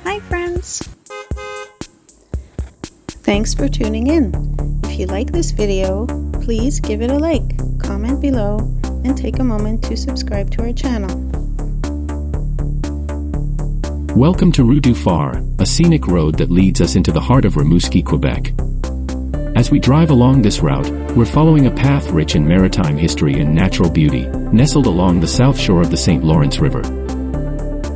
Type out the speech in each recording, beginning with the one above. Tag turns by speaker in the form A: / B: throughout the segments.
A: Hi friends! Thanks for tuning in. If you like this video, please give it a like, comment below, and take a moment to subscribe to our channel.
B: Welcome to Rue du Phare, a scenic road that leads us into the heart of Rimouski, Quebec. As we drive along this route, we're following a path rich in maritime history and natural beauty, nestled along the south shore of the St. Lawrence River.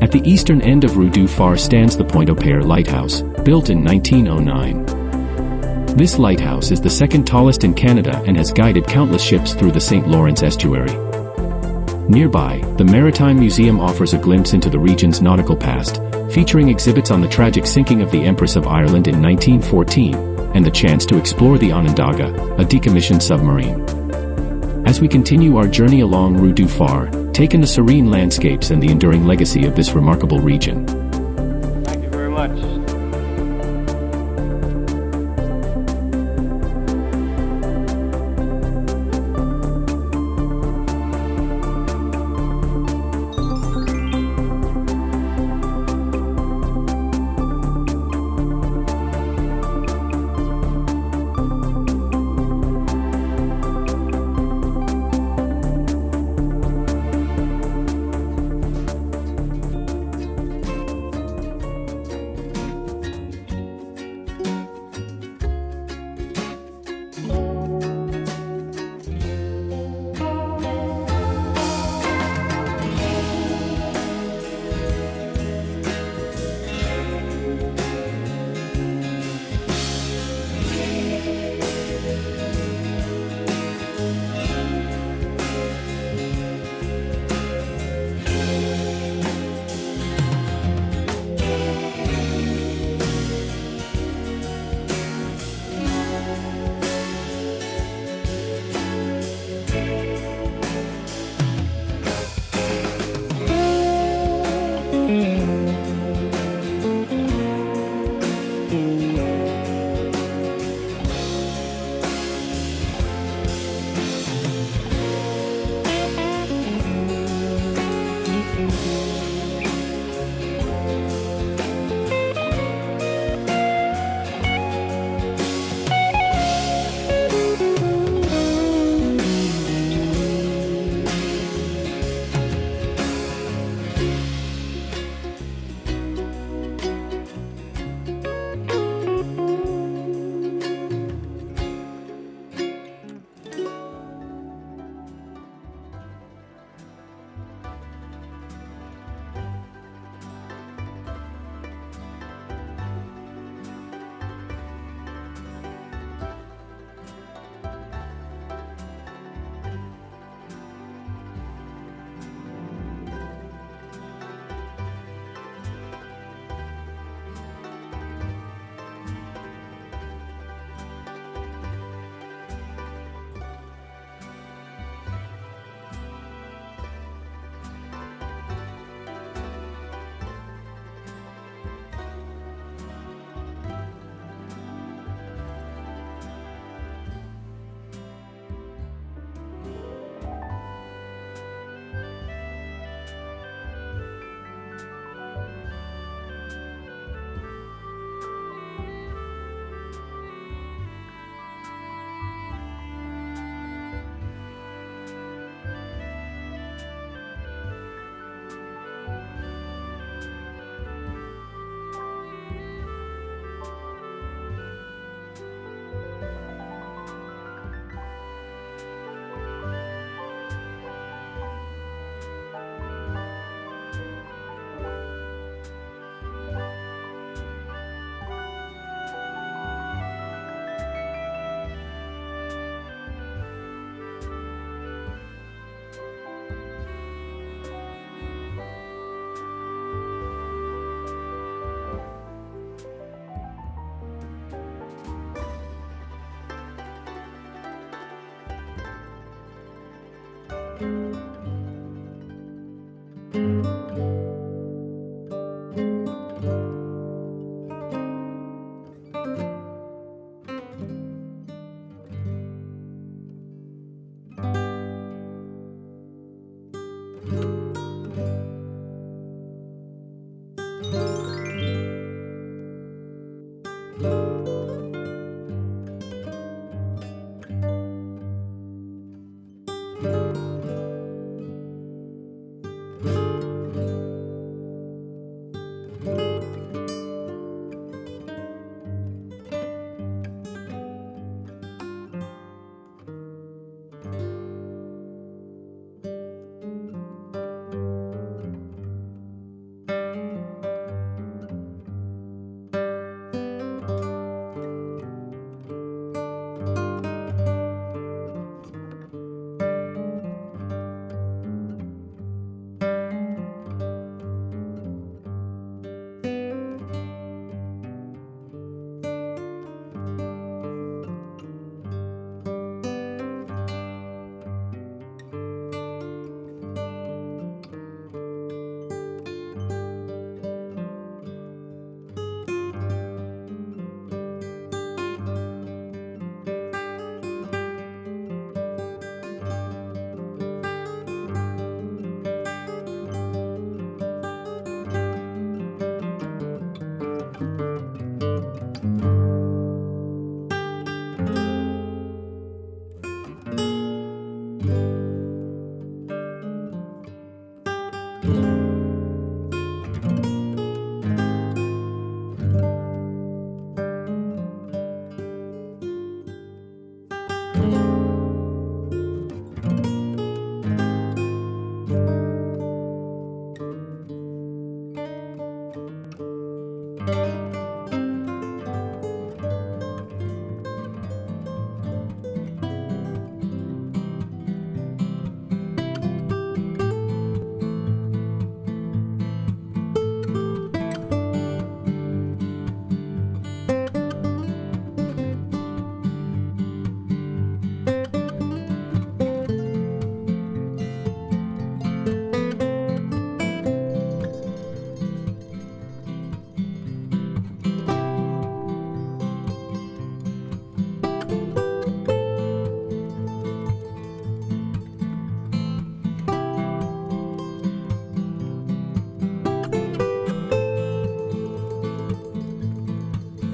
B: At the eastern end of Rue du Phare stands the Pointe-au-Père Lighthouse, built in 1909. This lighthouse is the second tallest in Canada and has guided countless ships through the St. Lawrence estuary. Nearby, the Maritime Museum offers a glimpse into the region's nautical past, featuring exhibits on the tragic sinking of the Empress of Ireland in 1914, and the chance to explore the Onondaga, a decommissioned submarine. As we continue our journey along Rue du Phare, take in the serene landscapes and the enduring legacy of this remarkable region.
C: Thank you very much.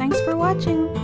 A: Thanks for watching!